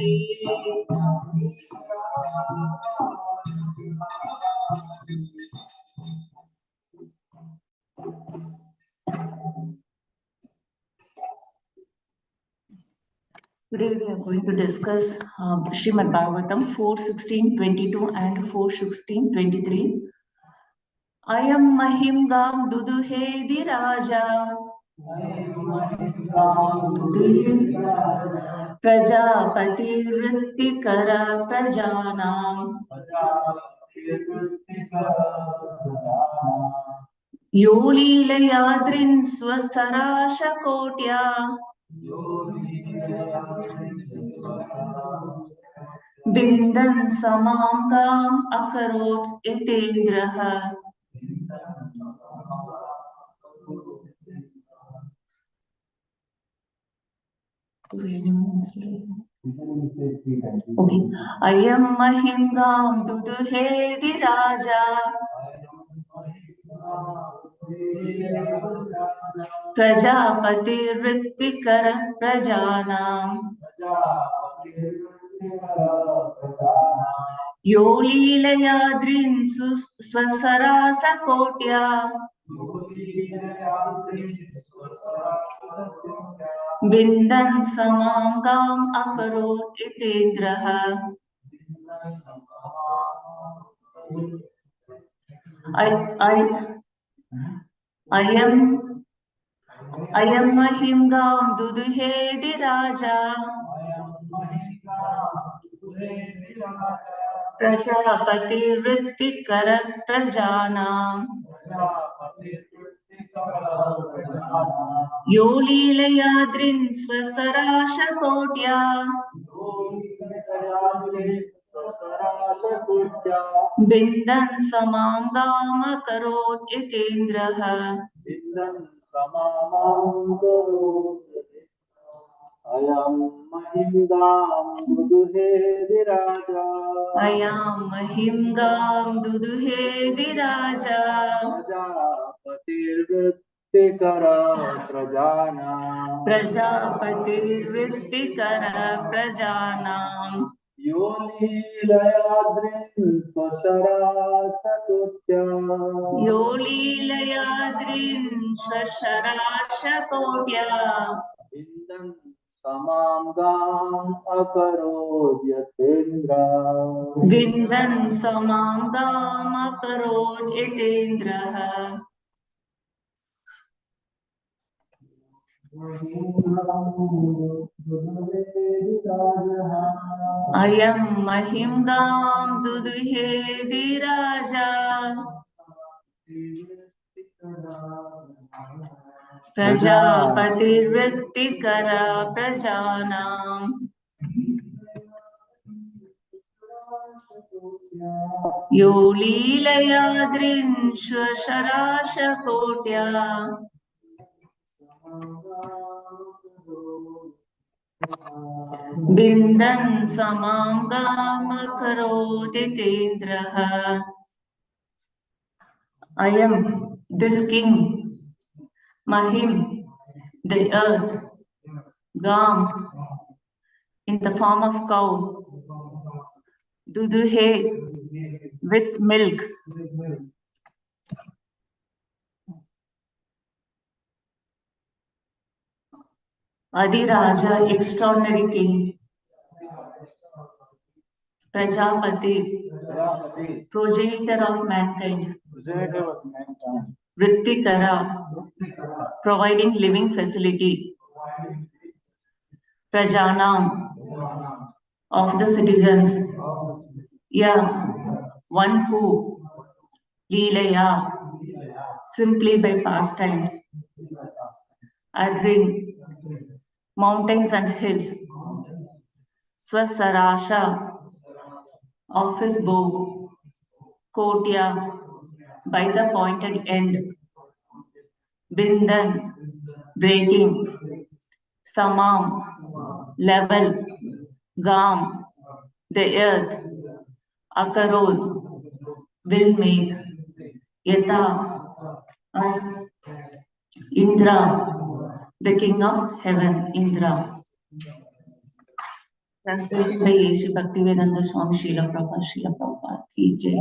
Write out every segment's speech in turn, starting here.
Today we are going to discuss Srimad Bhagavatam 4:16:22 and 4:16:23. Ayam mahim gam duduhe di raja prajapati rittikara prajanam Yolilayadrin swasarasha kotya Bindan samangam akarot itendraha. Okay. Ayam mahingam duduhe di raja Prajapati rittikara prajanam Yolilayadrin swasarasa kotya Bindan samangam akarot itendraha. I am mahingam duduhe di raja Prajapati rittikara prajanam Yolilayadrin swasarasha kotya Bindan samangam akarot itendraha. Ayam mahingam duduhe di raja Ayam mahingam duduhe di raja Prajapati rittikara prajanam Yolilayadrin swasarasa kotya Yolilayadrin swasarasha kotya Bindan samangam akarot yatendra Bindan samangam akarot itendraha. Ayam mahingam duduhe di raja Prajapati rittikara prajanam Yolilayadrin swasarasha kotya Bindan samangam akarot itendraha. I am this king, Mahim, the earth, Gam, in the form of cow, Duduhe, with milk, Adiraja, extraordinary king, Prajapati, progenitor of mankind, Rittikara, providing living facility, Prajanam, of the citizens, one who, Leelaya, simply by pastimes, Adrin, mountains and hills, Swasarasha, of his bow, Kotya, by the pointed end, Bindan, breaking, Samam, level, Gam, the earth, Akarod, will make, Yata, as Indra, the king of heaven, Indra. Translation by A.C. Bhaktivedanta Swami Srila Prabhupada Ki Jai.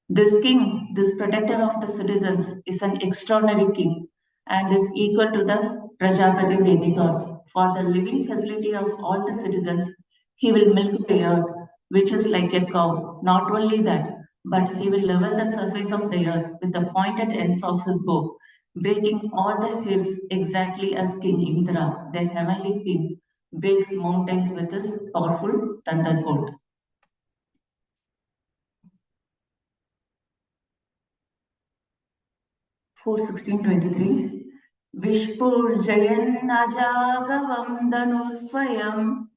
This king, this protector of the citizens, is an extraordinary king and is equal to the Prajapati demigods. For the living facility of all the citizens, he will milk the earth, which is like a cow. Not only that, but he will level the surface of the earth with the pointed ends of his bow, breaking all the hills exactly as King Indra, the heavenly king, breaks mountains with his powerful thunderbolt. For 1623, Vishpurjayanajagavam dhanusvayam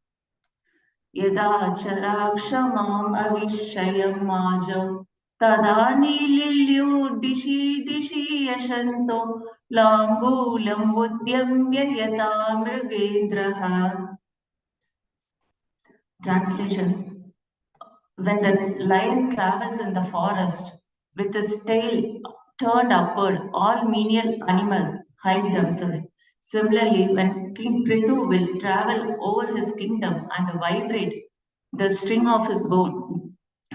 yada charakshamam avishayam majam tadani lilyu dishi dishi yashanto lambulam udyamya yata mrigendraha. Translation. When the lion travels in the forest with his tail turned upward, all menial animals hide themselves. Similarly, when King Prithu will travel over his kingdom and vibrate the string of his bow,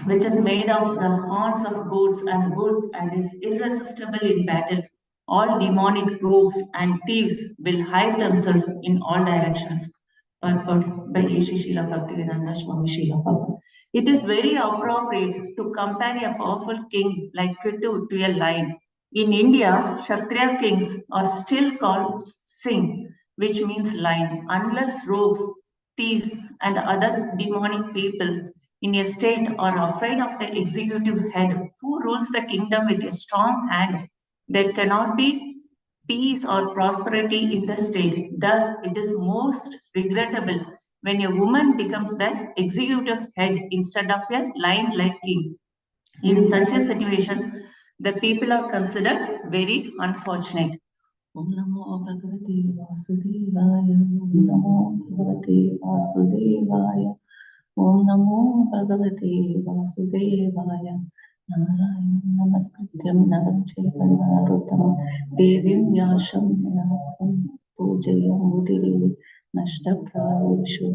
which is made of the horns of goats and bulls and is irresistible in battle, all demonic rogues and thieves will hide themselves in all directions. Purport by A.C. Srila Bhaktivedanta Swami Srila Prabhupada. It is very appropriate to compare a powerful king like Prithu to a lion. In India, Kshatriya kings are still called Singh, which means lion, unless rogues, thieves, and other demonic people in a state are afraid of the executive head who rules the kingdom with a strong hand. There cannot be peace or prosperity in the state. Thus, it is most regrettable when a woman becomes the executive head instead of a lion-like king. In such a situation, the people are considered very unfortunate. Om Namo Bhagavate Vasudevaya. Om Namo Bhagavate Vasudevaya. Om Namo Bhagavate Vasudevaya. Narayana Namaskrityam Naram Chaiva Narottam Devim Yasham Yasam Pujayam Mudire Nashta Prayeshu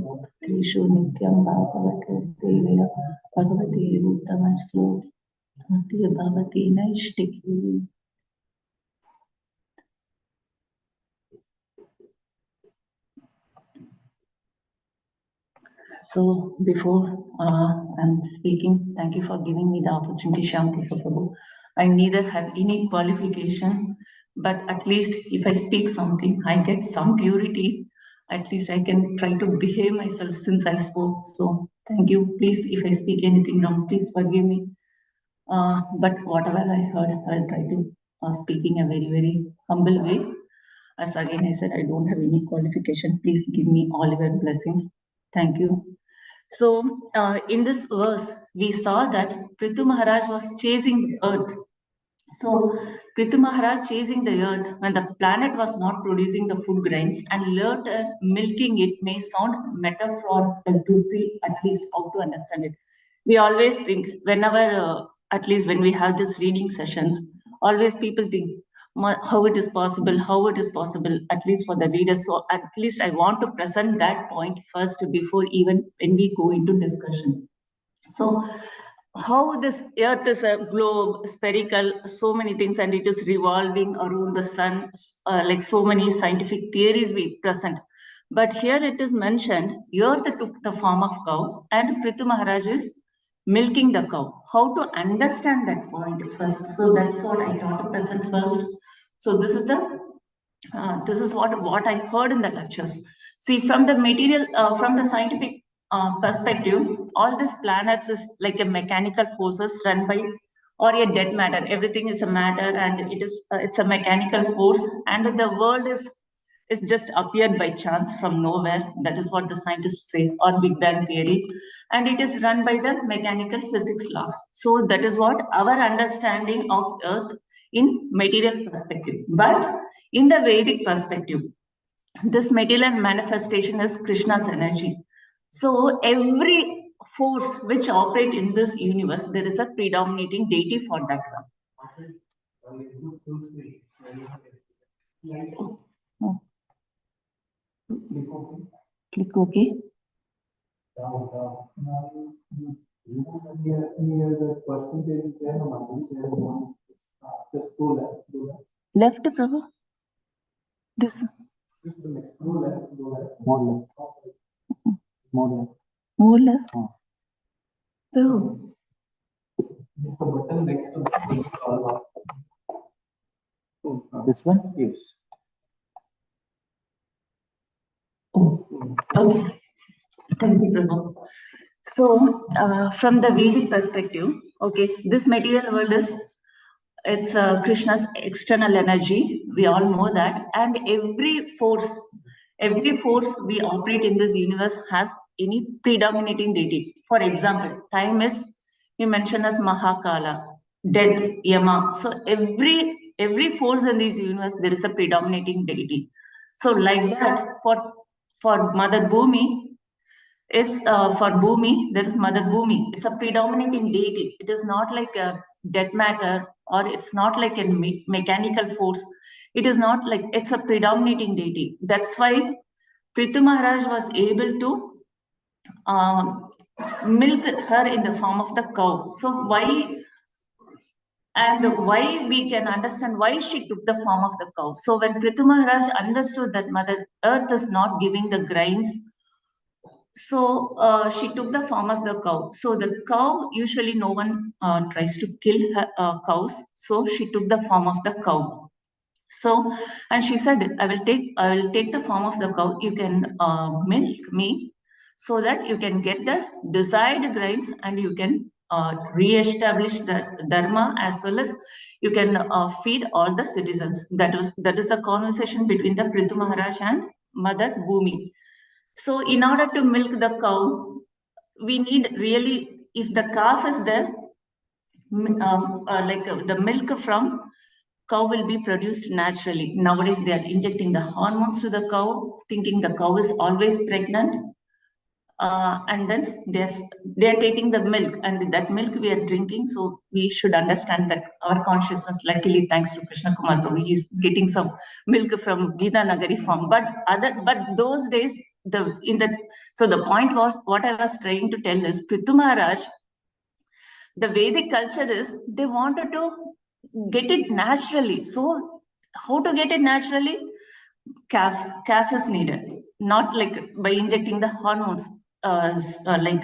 Tishu Nityam Bhagavate Sevaya Bhagavate Uttama Sloki Bhakti Bhagavate Naishtiki. So before I'm speaking, thank you for giving me the opportunity, Shanti Prabhu. I neither have any qualification, but at least if I speak something, I get some purity. At least I can try to behave myself since I spoke. So thank you. Please, if I speak anything wrong, please forgive me. But whatever I heard, I'll try to speak in a very, very humble way. As again I said, I don't have any qualification. Please give me all your blessings. Thank you. So in this verse, we saw that Prithu Maharaj was chasing the earth. So Prithu Maharaj chasing the earth when the planet was not producing the food grains and later milking it may sound metaphorical to see at least how to understand it. We always think whenever, at least when we have these reading sessions, always people think how it is possible, at least for the readers. So at least I want to present that point first before even when we go into discussion. So how this earth is a globe, spherical, so many things, and it is revolving around the sun, like so many scientific theories we present. But here it is mentioned, earth took the form of cow and Prithu Maharaj is milking the cow. How to understand that point first? So that's what I thought to present first. So this is what I heard in the lectures. See, from the material, from the scientific perspective, all these planets is like a mechanical forces run by or a dead matter. Everything is a matter, and it's a mechanical force, and the world is just appeared by chance from nowhere. That is what the scientist says, or Big Bang theory, and it is run by the mechanical physics laws. So that is what our understanding of Earth in material perspective. But in the Vedic perspective, this material manifestation is Krishna's energy. So every force which operate in this universe, there is a predominating deity for that one. Oh. Click OK. The percentage is there, no Mataji, there is one. Just two left. Left, Prabhu. This. Just the next. Two left. More left. More left. Oh. Just the button next to the this one? Yes. Okay. Thank you, Prabhu. So, from the Vedic perspective, okay, this material world is Krishna's external energy. We all know that, and every force we operate in this universe has any predominating deity. For example, time is we mention as Mahakala, death, Yama. So every force in this universe there is a predominating deity. So like that, for Mother Bhumi is for Bhumi, there is Mother Bhumi. It's a predominating deity. It is not like a dead matter, or it's not like a mechanical force. It is not like, it's a predominating deity. That's why Prithu Maharaj was able to milk her in the form of the cow. So why we can understand why she took the form of the cow. So when Prithu Maharaj understood that Mother Earth is not giving the grains, so she took the form of the cow. So the cow, usually no one tries to kill her, cows. So she took the form of the cow. So, and she said, I will take the form of the cow. You can milk me so that you can get the desired grains and you can re-establish the dharma, as well as you can feed all the citizens. That is the conversation between the Prithu Maharaj and Mother Bhumi. So in order to milk the cow, we need really, if the calf is there, the milk from cow will be produced naturally. Nowadays, they are injecting the hormones to the cow, thinking the cow is always pregnant. And then they are taking the milk, and that milk we are drinking. So we should understand that our consciousness, luckily thanks to Krishna Kumar Prabhu, he is getting some milk from Gita Nagari form. But those days, so the point was, what I was trying to tell is, Prithu Maharaj, the Vedic culture is they wanted to get it naturally. So how to get it naturally? Calf is needed, not like by injecting the hormones, torturing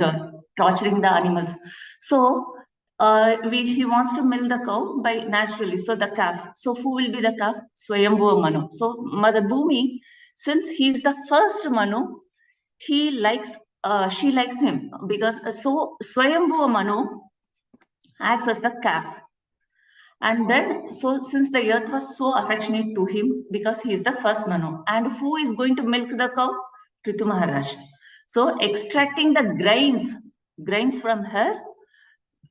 the animals. So he wants to milk the cow by naturally. So the calf. So who will be the calf? Swayambhuva Manu. So Mother Bhumi, since he's the first Manu, she likes him, because so Swayambhuva Manu acts as the calf. And then, so since the earth was so affectionate to him, because he is the first Manu, and who is going to milk the cow? Prithu Maharaj. So extracting the grains from her,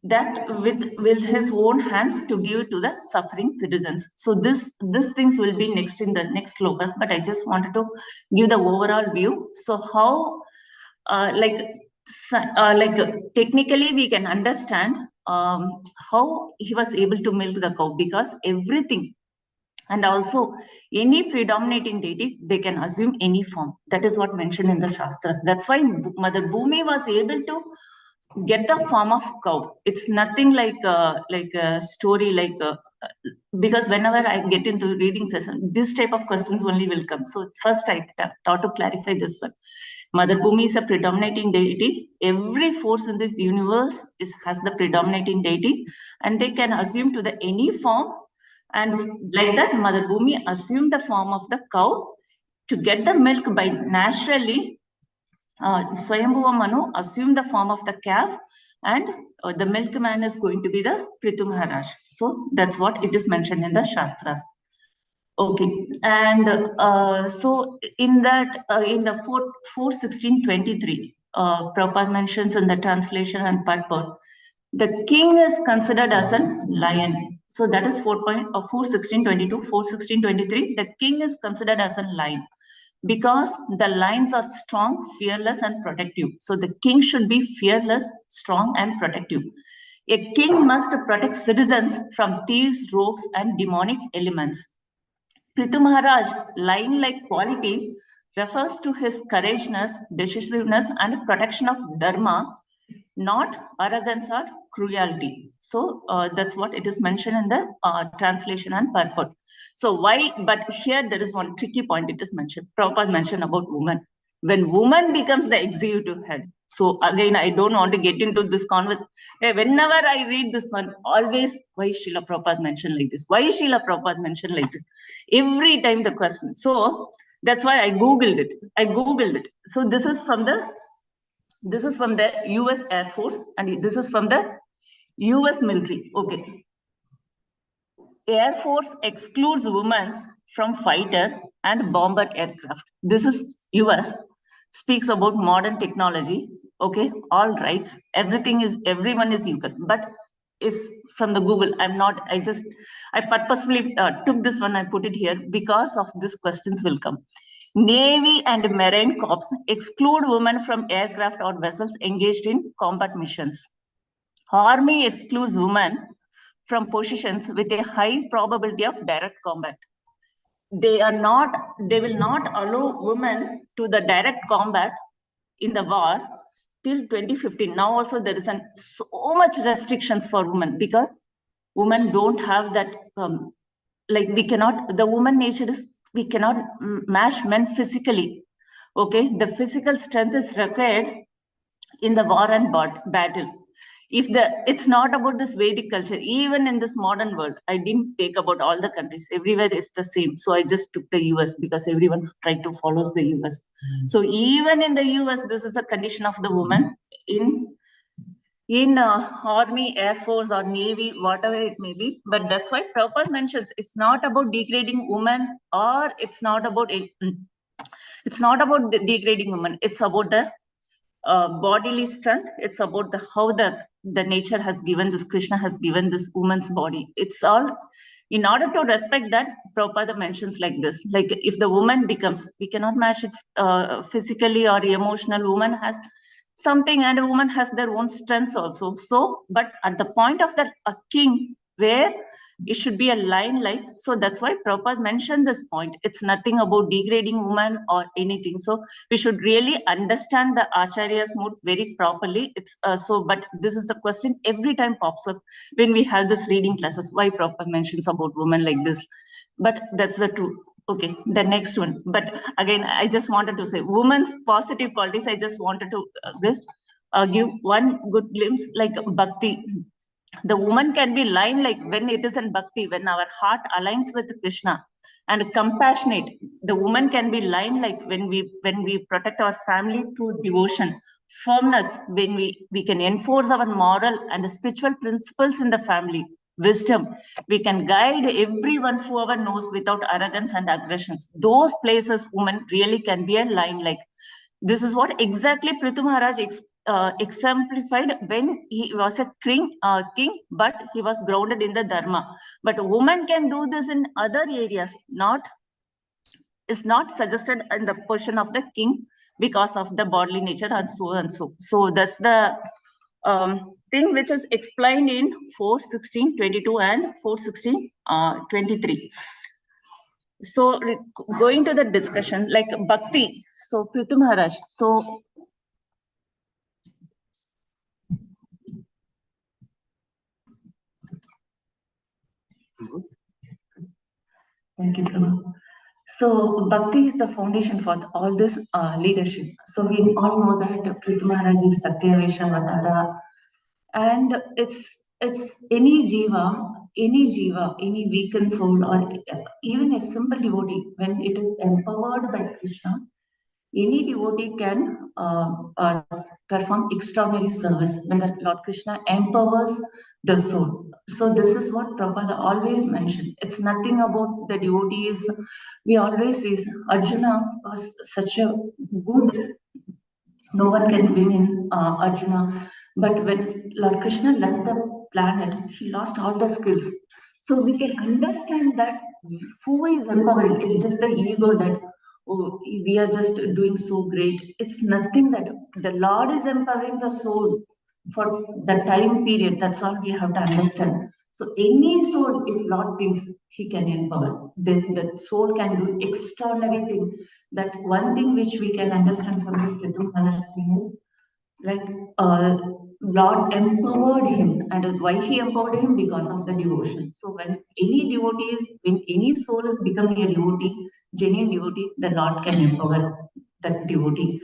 that with his own hands to give to the suffering citizens. So this things will be next in the next slokas, but I just wanted to give the overall view. So how, technically we can understand how he was able to milk the cow, because everything, and also any predominating deity, they can assume any form. That is what mentioned in the Shastras. That's why Mother Bhumi was able to get the form of cow. It's nothing like a story, because whenever I get into reading session, this type of questions only will come. So first I thought to clarify this one. Mother Bhumi is a predominating deity. Every force in this universe has the predominating deity, and they can assume to the any form. And like that, Mother Bhumi assumed the form of the cow to get the milk by naturally. Swayambhuva Manu assumed the form of the calf, and the milkman is going to be the Prithu Maharaj. So that's what it is mentioned in the Shastras. Okay, and so in that, in the 4:16:23, Prabhupada mentions in the translation and purport, the king is considered as a lion. So that is 4:16:22, 4:16:23. The king is considered as a lion, because the lions are strong, fearless, and protective. So the king should be fearless, strong, and protective. A king must protect citizens from thieves, rogues, and demonic elements. Prithu Maharaj, lion-like quality refers to his courageousness, decisiveness, and protection of dharma, not arrogance or cruelty. So that's what it is mentioned in the translation and purport. So why? But here there is one tricky point. It is mentioned. Prabhupada mentioned about woman. When woman becomes the executive head. So again, I don't want to get into this conversation. Whenever I read this one, always, why Srila Prabhupada mentioned like this? Why Srila Prabhupada mentioned like this? Every time the question. So that's why I Googled it. So this is from the US Air Force, and this is from the US military. Okay. Air Force excludes women from fighter and bomber aircraft. This is US, speaks about modern technology. Okay, all rights, everyone is equal, but is from the Google. I purposefully took this one, I put it here because of these questions will come. Navy and Marine Corps exclude women from aircraft or vessels engaged in combat missions. Army excludes women from positions with a high probability of direct combat. They will not allow women to the direct combat in the war till 2015. Now also there is so much restrictions for women because women don't have that, the woman nature is, we cannot match men physically. Okay, the physical strength is required in the war and battle. It's not about this Vedic culture, even in this modern world, I didn't take about all the countries. Everywhere is the same. So I just took the US because everyone tried to follow the US. So even in the US, this is a condition of the woman in Army, Air Force, or Navy, whatever it may be. But that's why Prabhupada mentions it's not about degrading women, or it's not about degrading women. It's about the bodily strength. It's about how the nature has given this, Krishna has given this woman's body. It's all in order to respect that. Prabhupada mentions like this, like if the woman becomes, we cannot match it physically or emotional. Woman has something, and a woman has their own strengths also. So, but at the point of that, a king, where it should be a line like, so that's why Prabhupada mentioned this point. It's nothing about degrading women or anything. So we should really understand the Acharya's mood very properly. It's but this is the question every time pops up when we have this reading classes, why Prabhupada mentions about women like this. But that's the truth. Okay, the next one. But again, I just wanted to say women's positive qualities. I just wanted to give one good glimpse, like bhakti. The woman can be line like when it is in bhakti, when our heart aligns with Krishna, and compassionate. The woman can be line like when we protect our family through devotion. Firmness, when we can enforce our moral and spiritual principles in the family. Wisdom, we can guide everyone whoever knows without arrogance and aggressions. Those places women really can be a line like. This is what exactly Prithu Maharaj exemplified when he was a king, but he was grounded in the dharma. But a woman can do this in other areas, is not suggested in the position of the king because of the bodily nature and so and so. So that's the thing which is explained in 4:16:22 and 4:16:23. So going to the discussion, like bhakti. So Prithu Maharaj. So thank you, Prabhu. So bhakti is the foundation for all this leadership. So we all know that Prithu Maharaj is Satyavesha Avatara, and it's any jiva, any weakened soul, or even a simple devotee, when it is empowered by Krishna, any devotee can perform extraordinary service when the Lord Krishna empowers the soul. So this is what Prabhupada always mentioned. It's nothing about the devotees. We always say Arjuna was such a good, no one can win in Arjuna. But when Lord Krishna left the planet, he lost all the skills. So we can understand that who is empowering? It's just the ego that, oh, we are just doing so great. It's nothing that the Lord is empowering the soul for the time period. That's all we have to understand. So any soul, if Lord thinks, he can empower. The soul can do extraordinary thing. That one thing which we can understand from this Pritam Maharaj thing is, like Lord empowered him, and why he empowered him? Because of the devotion. So when any soul is becoming a devotee, genuine devotee, the Lord can empower that devotee.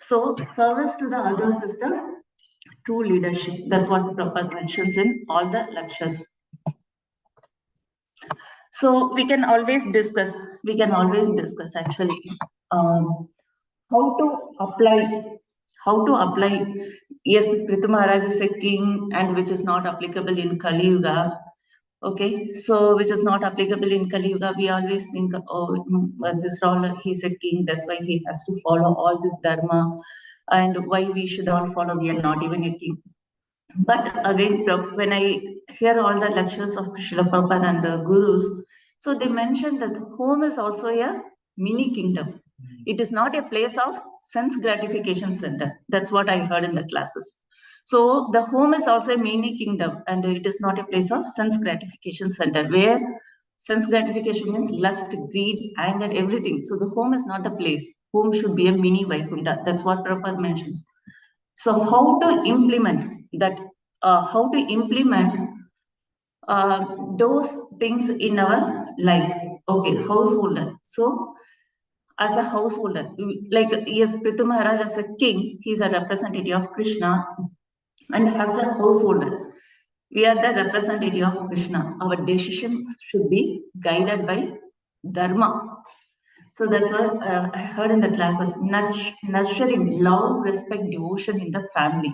So service to the others is the true leadership. That's what Prabhupada mentions in all the lectures. So we can always discuss. Actually how to apply. How to apply? Yes, Prithu Maharaj is a king, and which is not applicable in Kali Yuga. Okay, so which is not applicable in Kali Yuga. We always think, oh, this role, he's a king, that's why he has to follow all this dharma, and why we should all follow. We are not even a king. But again, when I hear all the lectures of Srila Prabhupada and the gurus, so they mention that home is also a mini kingdom. It is not a place of sense gratification center. That's what I heard in the classes. So the home is also a mini kingdom, and it is not a place of sense gratification center, where sense gratification means lust, greed, anger, everything. So the home is not the place. Home should be a mini Vaikuntha. That's what Prabhupada mentions. So how to implement that? How to implement those things in our life? Okay, householder. So as a householder, like yes, Prithu Maharaj as a king, he's a representative of Krishna, and as a householder, we are the representative of Krishna. Our decisions should be guided by Dharma. So that's what I heard in the classes, nurturing love, respect, devotion in the family.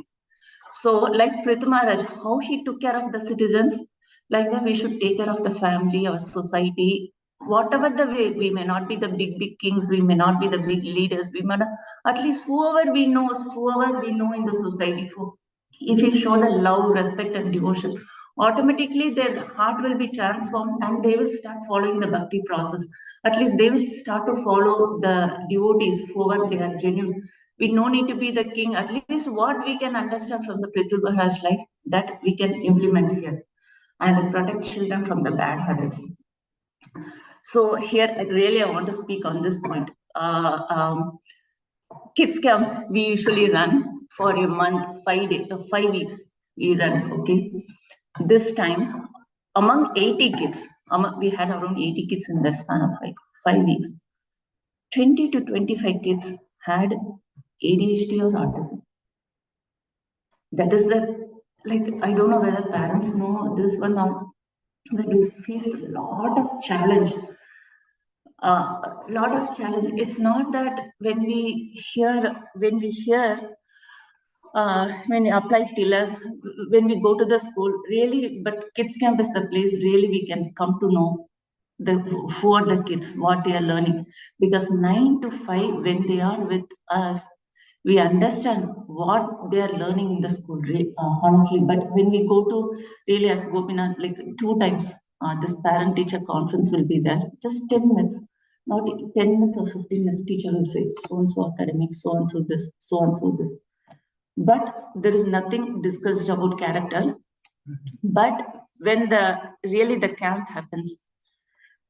So like Prithu Maharaj, how he took care of the citizens, like that we should take care of the family, our society, whatever the way. We may not be the big kings, we may not be the big leaders, we may not, at least whoever we know in the society, for if you show the love, respect, and devotion, automatically their heart will be transformed and they will start following the bhakti process. At least they will start to follow the devotees, whoever they are genuine. We no need to be the king. At least what we can understand from the Prithu Maharaj life, that we can implement here and protect children from the bad habits. So here, I want to speak on this point. Kids camp, we usually run for a month, 5 weeks, we run, okay? This time, among 80 kids, we had around 80 kids in the span of 5 weeks. 20 to 25 kids had ADHD or autism. That is the, like, I don't know whether parents know this one or, but we faced a lot of challenge. It's not that when we hear, when we apply tilak, when we go to the school, really, but kids camp is the place really we can come to know who are the kids, what they are learning. Because 9 to 5, when they are with us, we understand what they are learning in the school, honestly. But when we go to, really, as Gopinath, like 2 times, this parent-teacher conference will be there, just 10 minutes. Not 10 minutes or 15 minutes, teacher will say, so-and-so academics, so-and-so this, so-and-so this. But there is nothing discussed about character. But when the camp happens,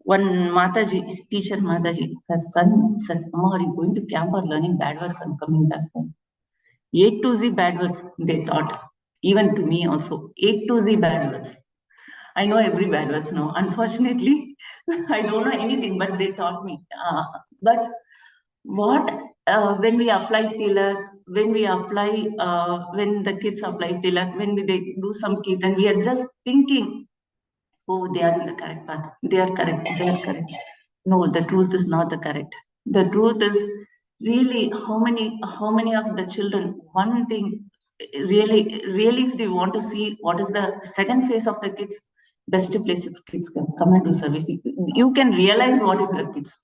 one Mataji, teacher Mataji, her son said, "Amma, are you going to camp or learning bad words and coming back home?" A to Z bad words, they thought. Even to me also, A to Z bad words. I know every bad words now. Unfortunately, I don't know anything, but they taught me. But what, when we apply tilak, when the kids apply tilak, they do some kirtan, we are just thinking, oh, they are in the correct path. They are correct. No, the truth is not the correct. The truth is really how many of the children, one thing, really, if they want to see what is the second phase of the kids, best places kids can come and do service. You can realize what is your kids.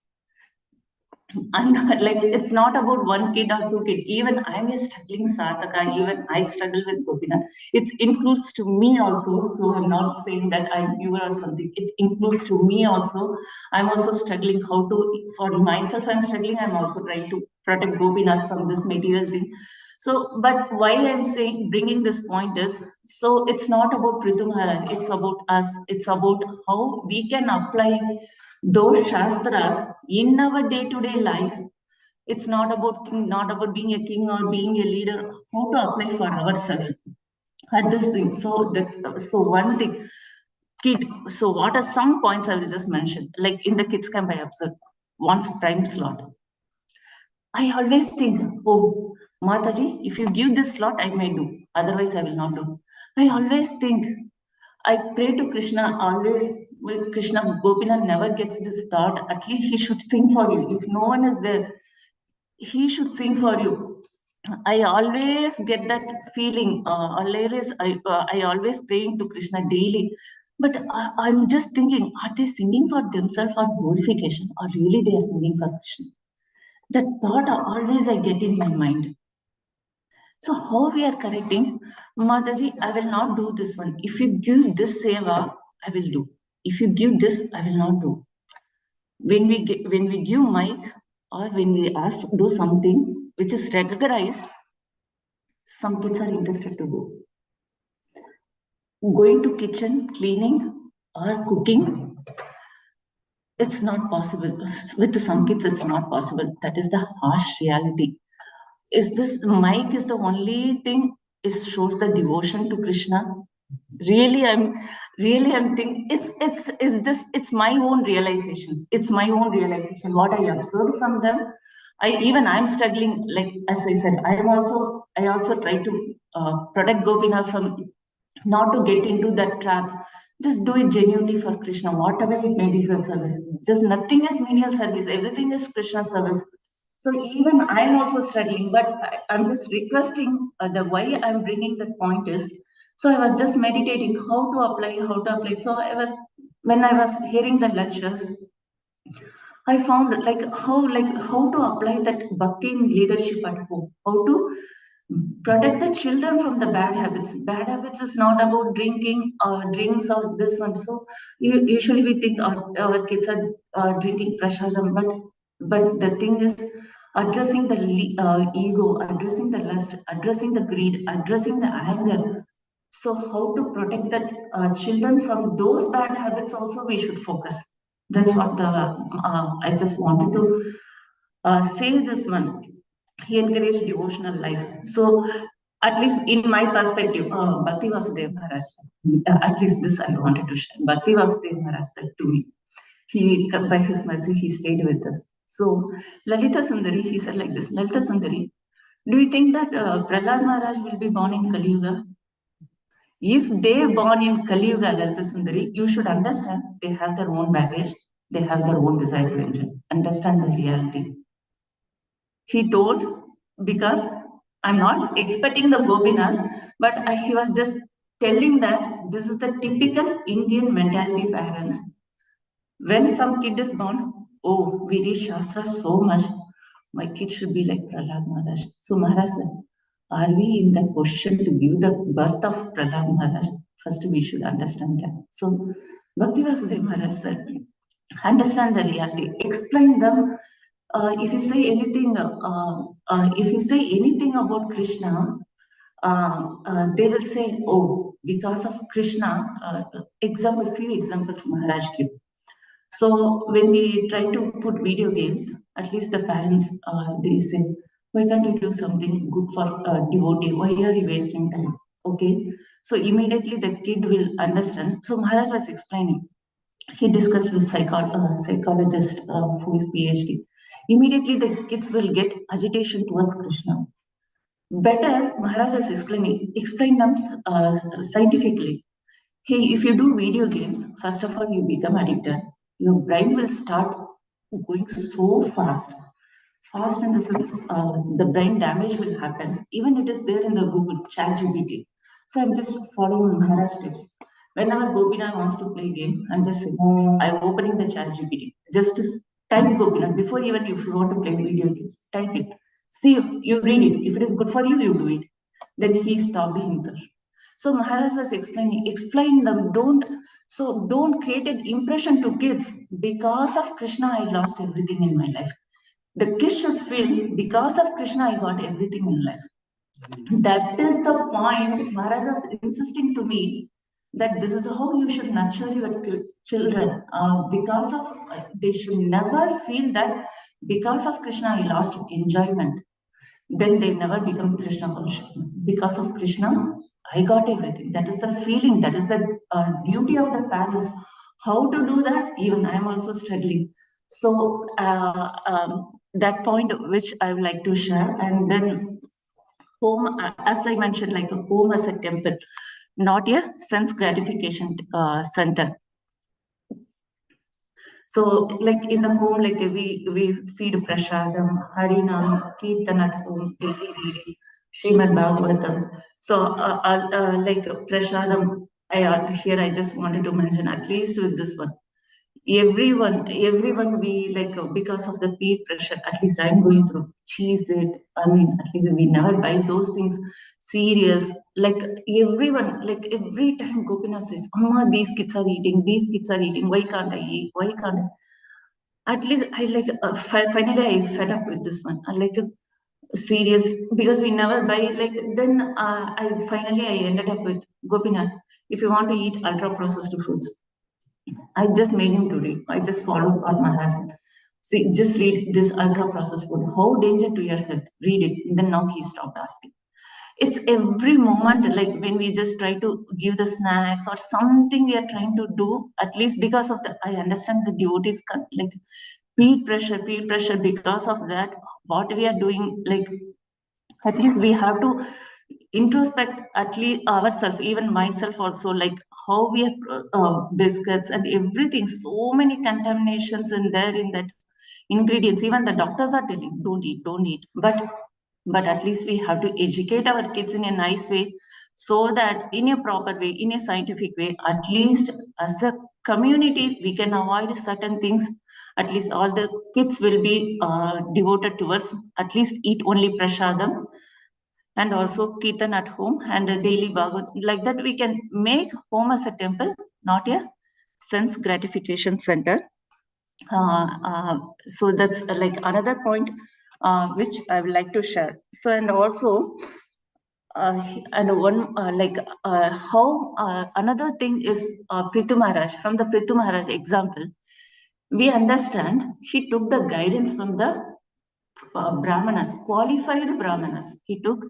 I'm not, like, it's not about one kid or 2 kids. Even I'm a struggling Sataka, even I struggle with Gopinath. It includes to me also. So I'm not saying that I'm pure or something. It includes to me also. I'm also struggling for myself, I'm struggling. I'm also trying to protect Gopinath from this material thing. So, but why I'm saying, bringing this point is, so it's not about Prithu Maharaj, it's about us, it's about how we can apply those Shastras in our day-to-day life. It's not about being a king or being a leader, how to apply for ourselves at this thing. So one thing, kid. So what are some points I will just mention? Like in the kids camp, I observed once prime slot. I always think, oh, Mataji, if you give this slot, I may do. Otherwise, I will not do. I always think, I pray to Krishna always. Well, Krishna Gopinath never gets this thought. At least he should sing for you. If no one is there, he should sing for you. I always get that feeling. I always praying to Krishna daily. But I'm just thinking, are they singing for themselves or glorification, or really they are singing for Krishna? That thought always I get in my mind. So how we are correcting, Mataji, I will not do this one. If you give this seva, I will do. If you give this, I will not do. When we give mic or when we ask do something which is recognized, some kids are interested to do. Going to kitchen, cleaning or cooking, it's not possible. With some kids, it's not possible. That is the harsh reality. Is this mic is the only thing is shows the devotion to Krishna? Really I'm thinking it's my own realizations. It's my own realization. What I observed from them, I'm struggling. Like as I said, I also try to protect Gopinath from not to get into that trap. Just do it genuinely for Krishna, whatever it may be for service. Just nothing is menial service. Everything is Krishna service. So even I'm also struggling, but I'm just requesting the why I'm bringing that point is. So I was just meditating how to apply. So when I was hearing the lectures, I found how to apply that bhakti in leadership at home, how to protect the children from the bad habits. Bad habits is not about drinking drinks or this one. So usually we think our kids are drinking prashadam, but the thing is addressing the ego, addressing the lust, addressing the greed, addressing the anger. So how to protect the children from those bad habits also we should focus. That's what I just wanted to say this one. He encouraged devotional life. So at least in my perspective, Bhakti Vasudev Maharaj, at least this I wanted to share. Bhakti Vasudev Maharaj said to me, by his mercy, he stayed with us. So LalitaSundari, he said like this, LalitaSundari, do you think that Prahlad Maharaj will be born in Kali Yuga? If they born in Kali Yuga, LalitaSundari, you should understand they have their own baggage, they have their own desire to enjoy. Understand the reality. He told, because I'm not expecting the Gopinath, but he was just telling that this is the typical Indian mentality parents. When some kid is born, oh, we read Shastra so much, my kid should be like Prahlad Maharaj. So Maharaj said, are we in that position to give the birth of Prahlad Maharaj? First, we should understand that. So Bhakti Vasudev Maharaj said, understand the reality, explain them. If you say anything about Krishna, they will say, oh, because of Krishna. Few examples Maharaj give. So when we try to put video games, at least the parents they say, why can't you do something good for devotee? Why are you wasting time? Okay, so immediately the kid will understand. So Maharaj was explaining. He discussed with psychologist who is PhD. Immediately the kids will get agitation towards Krishna. Better, Maharaj was explain them scientifically. Hey, if you do video games, first of all, you become addicted. Your brain will start going so fast. Fast in the sense, the brain damage will happen. Even it is there in the Google ChatGPT. So I'm just following Maharaj tips. Whenever Gopinath wants to play a game, I'm opening the ChatGPT. Just to type Gopinath before even if you want to play video games, type it. See, you read it. If it is good for you, you do it. Then he stopped himself. So Maharaj was explain them, don't create an impression to kids. Because of Krishna, I lost everything in my life. The kids should feel, because of Krishna, I got everything in life. That is the point Maharaj was insisting to me that this is how you should nurture your children. Because of they should never feel that because of Krishna I lost enjoyment. Then they never become Krishna consciousness. Because of Krishna, I got everything. That is the feeling. That is the duty of the parents. How to do that? Even I am also struggling. So that point which I would like to share, and then home, as I mentioned, like a home as a temple, not a sense gratification center. So, like in the home, like we feed prasadam, harinam, kirtan at home, daily reading, Srimad Bhagavatam. So, like prasadam, here I just wanted to mention at least with this one. Everyone we like because of the peer pressure, at least I'm going through cheese it. I mean, at least we never buy those things, cereals, like everyone, like every time Gopinath says, Amma, these kids are eating, why can't I eat? Why can't I? At least I like finally I fed up with this one. I like cereals because we never buy like then I ended up with Gopinath. If you want to eat ultra processed foods, I just made him to read. I just followed what Maharaj said. See, just read this ultra processed food. How danger to your health? Read it. Then now he stopped asking. It's every moment, like when we just try to give the snacks or something we are trying to do, at least because of the, I understand the devotees, like peer pressure, because of that, what we are doing, like at least we have to introspect at least ourselves, even myself also, like how we have biscuits and everything, so many contaminations in there in that ingredients. Even the doctors are telling don't eat, but at least we have to educate our kids in a nice way, so that in a proper way, in a scientific way, at least as a community we can avoid certain things. At least all the kids will be devoted towards at least eat only prasadam, and also kirtan at home and a daily bhagavad. Like that we can make home as a temple, not a sense gratification center. So that's like another point which I would like to share. So and also and one like how another thing is Prithu Maharaj. From the Prithu Maharaj example, we understand he took the guidance from the Brahmanas, qualified Brahmanas. He took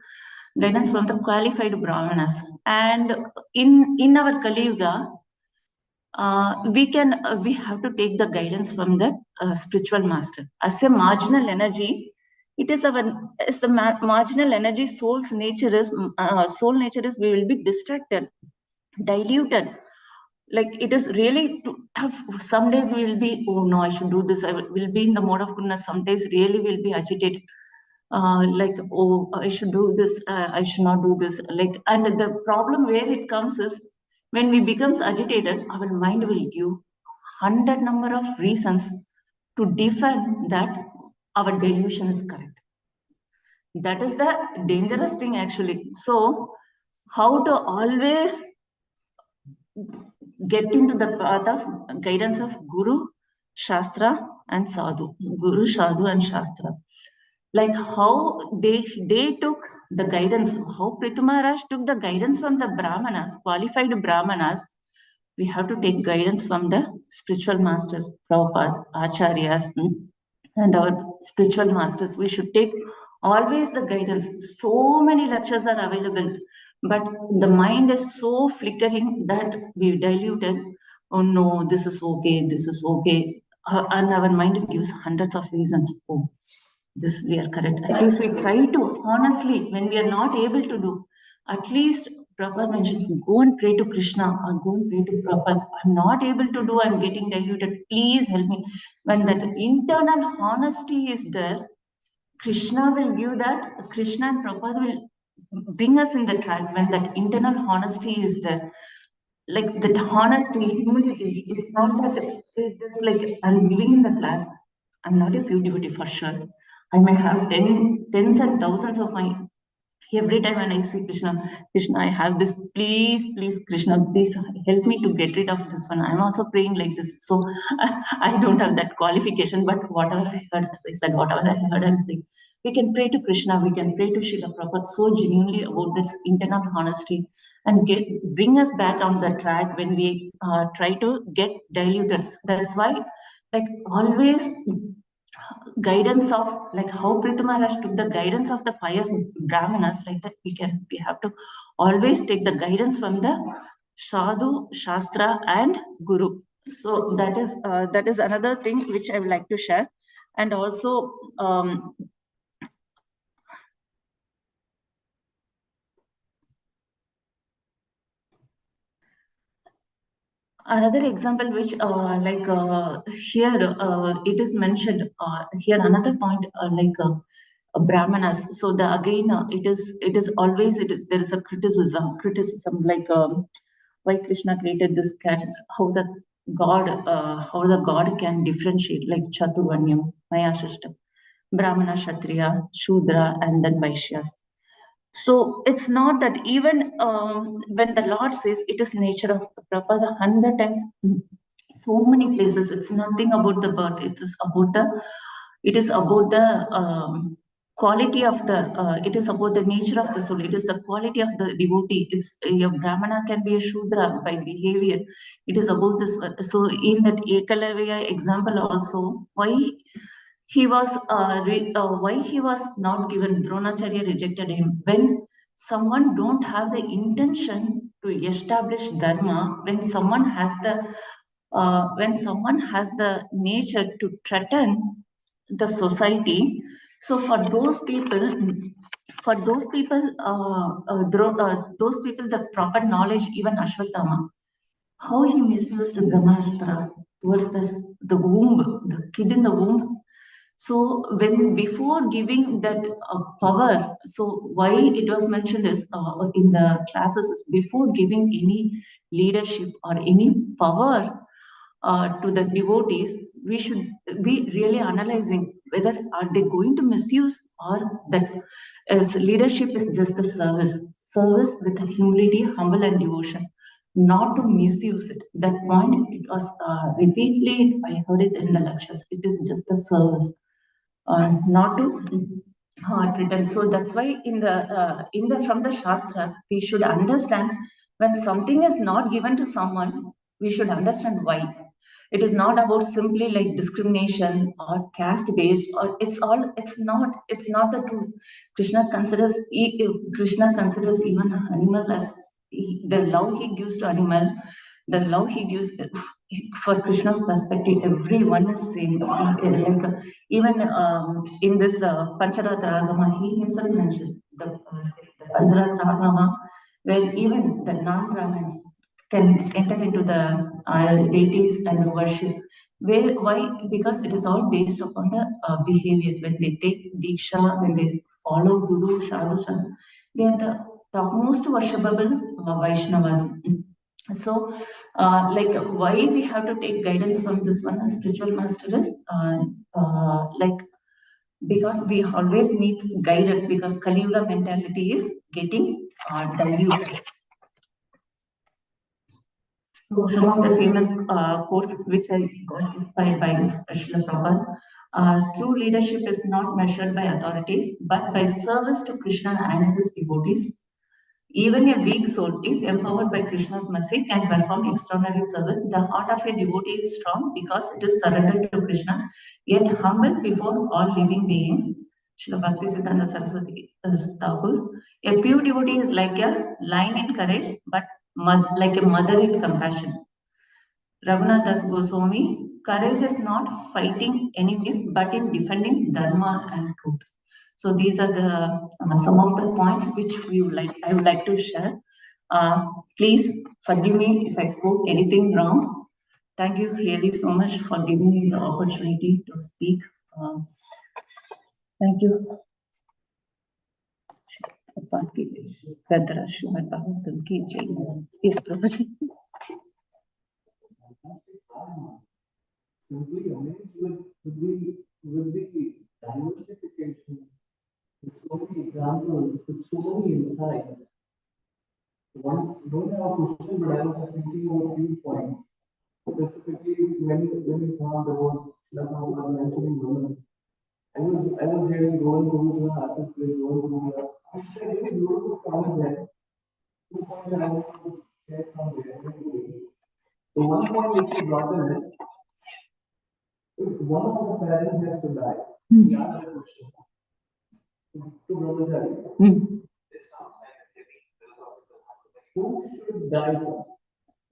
guidance from the qualified Brahmanas. And in our Kali Yuga, we have to take the guidance from the spiritual master. As a marginal energy, it is our as the marginal energy, soul nature is we will be distracted, diluted. Like it is really too tough. Some days we will be, oh no, I should do this. I will be in the mode of goodness. Some days really will be agitated. Like, oh, I should do this, I should not do this. Like, and the problem where it comes is when we becomes agitated, our mind will give 100 number of reasons to defend that our delusion is correct. That is the dangerous thing actually. So, how to always get into the path of guidance of Guru, Shastra, and Sadhu. Guru, Sadhu, and Shastra. Like how they took the guidance, how Prithu Maharaj took the guidance from the Brahmanas, qualified Brahmanas. We have to take guidance from the spiritual masters, Prabhupada, Acharyas, and our spiritual masters. We should take always the guidance. So many lectures are available, but the mind is so flickering that we diluted. Oh no, this is okay, this is okay. And our mind gives hundreds of reasons. Oh, this we are correct. At least we try to, honestly, when we are not able to do, at least Prabhupada mentions, go and pray to Krishna or go and pray to Prabhupada. I'm not able to do, I'm getting diluted. Please help me. When that internal honesty is there, Krishna will give that, Krishna and Prabhupada will bring us in the track when that internal honesty is there. Like that honesty, humility, it's not that it's just like I'm living in the class. I'm not a pure devotee for sure. I may have tens and thousands of my Every time when I see Krishna, I have this, please, Krishna, please help me to get rid of this one. I'm also praying like this. So I don't have that qualification, but whatever I heard, as I said, whatever I heard, I'm saying, we can pray to Krishna, we can pray to Srila Prabhupada so genuinely about this internal honesty and bring us back on the track when we try to get diluted. That's why, like, always guidance of, like how Pritham Maharaj took the guidance of the pious Brahmanas, like that we have to always take the guidance from the Sadhu, Shastra and Guru. So that is another thing which I would like to share. And also another example which here it is mentioned here another point Brahmanas. So the again it is always there is a criticism like why Krishna created this cat, how the God can differentiate like Chaturvanyam, Maya Shishtam, Brahmana, Kshatriya, Shudra, and then Vaishyas. So it's not that even when the Lord says it is nature of Prabhupada 100 times, so many places, it's nothing about the birth. It is about the quality of the. It is about the nature of the soul. It is the quality of the devotee. It's a Brahmana can be a Shudra by behavior. It is about this. So in that Ekalavya example also, why he was not given, Dronacharya rejected him when someone don't have the intention to establish dharma, when someone has the nature to threaten the society. So for those people the proper knowledge, even Ashwatthama, how he misused Brahmastra towards the womb, the kid in the womb. So when before giving that power, so why it was mentioned is in the classes is before giving any leadership or any power to the devotees, we should be really analyzing whether are they going to misuse or that as leadership is just a service with humility, humble and devotion, not to misuse it. That point, it was repeatedly, I heard it in the lectures, it is just a service, not to pretend. So that's why in the from the Shastras, we should understand when something is not given to someone, we should understand why. It is not about simply like discrimination or caste based, or it's not the truth. Krishna considers even animal as the love he gives to animal, the love he gives for Krishna's perspective, everyone is same. Even in this Pancharatra Agama, he himself mentioned the Pancharatra Agama, where even the non-Brahmins can enter into the deities and worship. Why? Because it is all based upon the behavior. When they take Diksha, when they follow Guru, Sadhu, they are the topmost worshipable Vaishnavas. So, why we have to take guidance from this one spiritual master is because we always need guided, because Kali Yuga mentality is getting diluted. So some of the famous quotes which I got inspired by Srila Prabhupada. True leadership is not measured by authority, but by service to Krishna and his devotees. Even a weak soul, if empowered by Krishna's mercy, can perform extraordinary service. The heart of a devotee is strong because it is surrendered to Krishna, yet humble before all living beings. Srila Bhakti Siddhanta Saraswati Thakur. A pure devotee is like a lion in courage, but like a mother in compassion. Raghunath Das Goswami, courage is not fighting enemies, but in defending dharma and truth. So these are the some of the points which I would like to share. Please forgive me if I spoke anything wrong. Thank you really so much for giving me the opportunity to speak. Thank you. Yes, Prabhuji. Simply amazed with the diversification, with so many examples, with so many decides. Don't have a question, but I was just thinking about a few points. Specifically, when you found about mentioning women, I was hearing going to the asset place, going to the. I said, very beautiful comment there. 2 points I want to share from there. So one point which you brought in is, if one of the parents has to die, we ask the question to Brahmachari. This sounds like a heavy philosophical argument. Who should die first?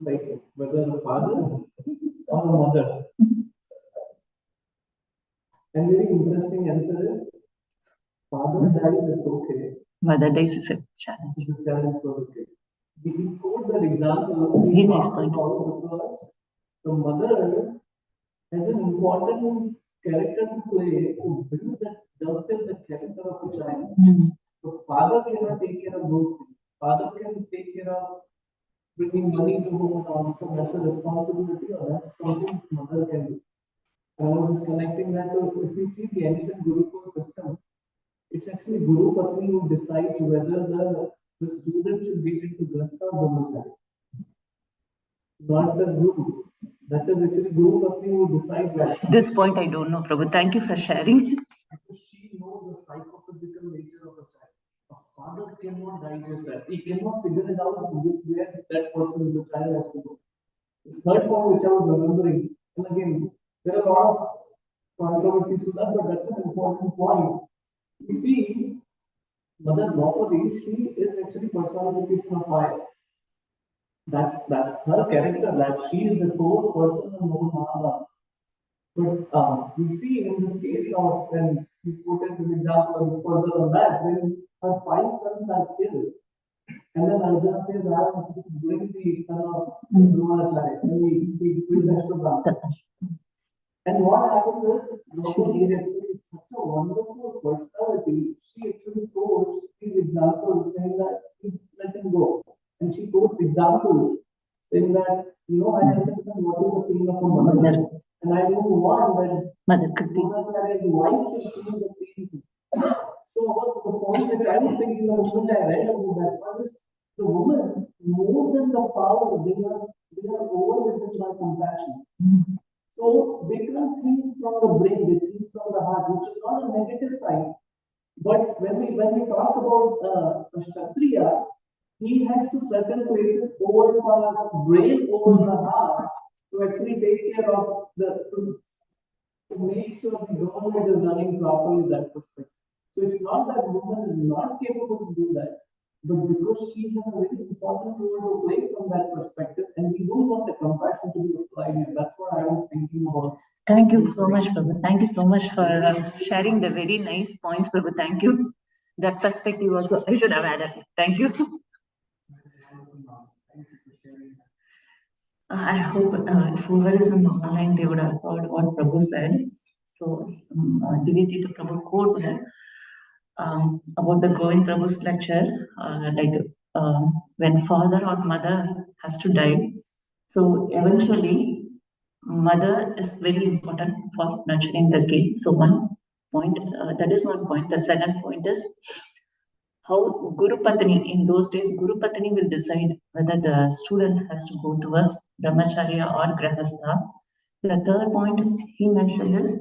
Like whether the father or the mother? And very interesting answer is, father dies, it's okay. Mother dies is a challenge. It's a challenge for the kid. We quote that example. Very nice point. Because the mother has an important character to play to build that develop the character of the child. The father cannot take care of those things. Father can take care of bringing money to home and also that's a responsibility, or that's something mother can do. I was just connecting that to, if we see the ancient Gurukul system, it's actually Guru Patni who decides whether the student should get into Grasta or Brahmachari. Not the Guru. That is actually Guru Patni who decides that. This point I don't know, Prabhu. Thank you for sharing. Because she knows the psychophysical nature of a child. A father cannot digest that. He cannot figure it out where that person, the child, has to go. The third point which I was remembering, and again, there are a lot of controversies to that, but that's an important point. You see, Mother Draupadi, she is actually personification of fire. That's her character, that she is the core person of Mahabharata. But we see in this case of when we quoted an example further on that, when her 5 sons are killed, and then Arjuna says, I am bring the son of Dronacharya, and he brings Ashwatthama. And what happens is, Draupadi is actually such a wonderful personality. She actually quotes these examples saying that let him go. And she quotes examples saying that, I understand what is the pain of a mother. And I don't want that Dronacharya's wife should feel the same thing. So the point which I was thinking the moment I read about that one is the woman, more than the power, they are overwhelmed by compassion. So they can't think from the brain, they think from the heart, which is not a negative side. But when we talk about a Kshatriya, he has to certain places over the brain, over the heart, to actually take care of to make sure the government is running properly that perspective. So it's not that woman is not capable to do that, but because she has a very important role to play from that perspective, and we don't want the compassion to be applied here. That's what I was thinking about. Thank you so much, Prabhu. Thank you so much for sharing the very nice points, Prabhu. Thank you. That perspective also I should have added. Thank you. I hope if whoever is on the online, they would have heard what Prabhu said. So, Diviti Prabhu quote about the Govind Prabhu's lecture, when father or mother has to die. So, eventually, mother is very important for nurturing the kid. So, one point, that is one point. The second point is how Guru Patni, in those days, Guru Patni will decide whether the student has to go towards Brahmacharya or Grahastha. The third point he mentioned is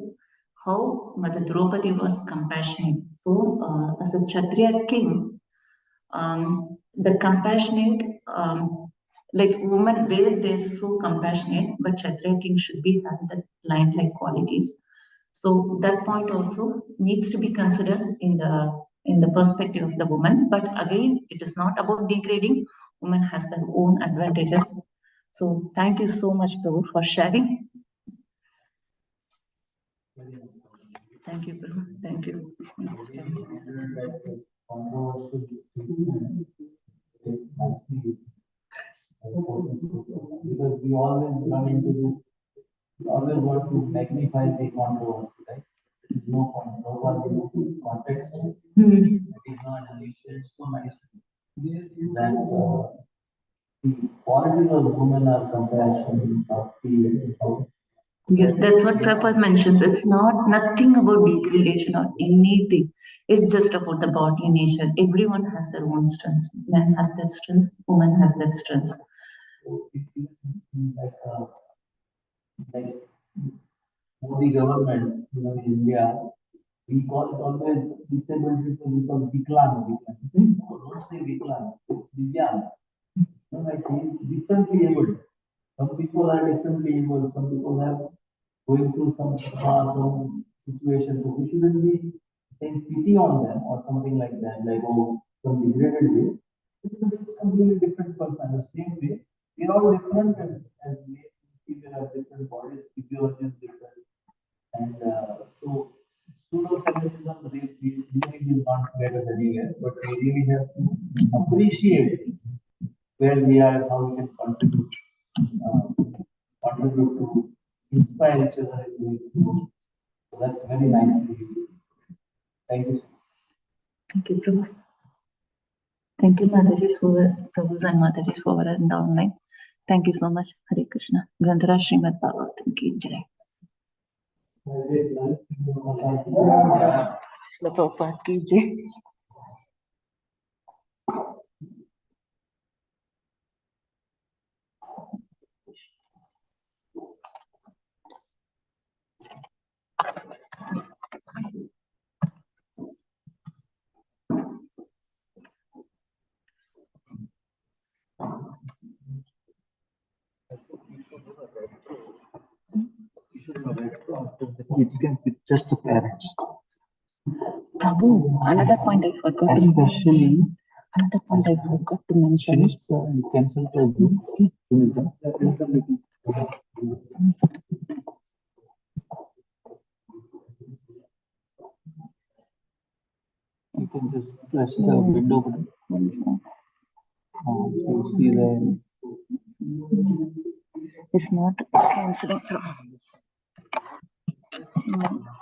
how Mother Draupadi was compassionate. So, as a Kshatriya king, the compassionate, like women, where they're so compassionate, but Kshatriya king should be having the lion-like qualities. So that point also needs to be considered in the perspective of the woman. But again, it is not about degrading. Women has their own advantages. So thank you so much, Prabhu, for sharing. Thank you, Prabhu. Thank you. Because we always run into this, we always want to magnify the controversy, right? There is no point, no one context. It is not, and you said so nicely that the qualities of women are compassion, bhakti, Yes, that's what Prabhupada mentions. It's nothing about degradation or anything. It's just about the bodily nature. Everyone has their own strengths. Man has that strength, woman has that strength. Like Modi government, in India, we call it always disabled people because Viklang. Don't say Viklang, Divyang. No, I think differently able. Some people are differently able, some people have going through some situations. So we shouldn't be saying pity on them or something like that, like oh, some degraded way. It's a completely different person. The same way, we're all different and people have different bodies, physiology is different. And so pseudo-feminism really will not get us anywhere, but we really have to appreciate where we are, how we can contribute to inspire each other in doing good. So that's very nice. Thank you. Thank you, Prabhu. Thank you, Mataji, for Prabhu's and Mataji for in the online. Thank you so much. Hare Krishna. Granthara Srimad Bhagavatam ki jai. Prabhupada ki jai. Kids can be just the parents. Prabhu, another point I forgot to mention. Another point I forgot to mention. Finished you cancel the Zoom. You can just press the window button. So you see the. It's not canceling. No.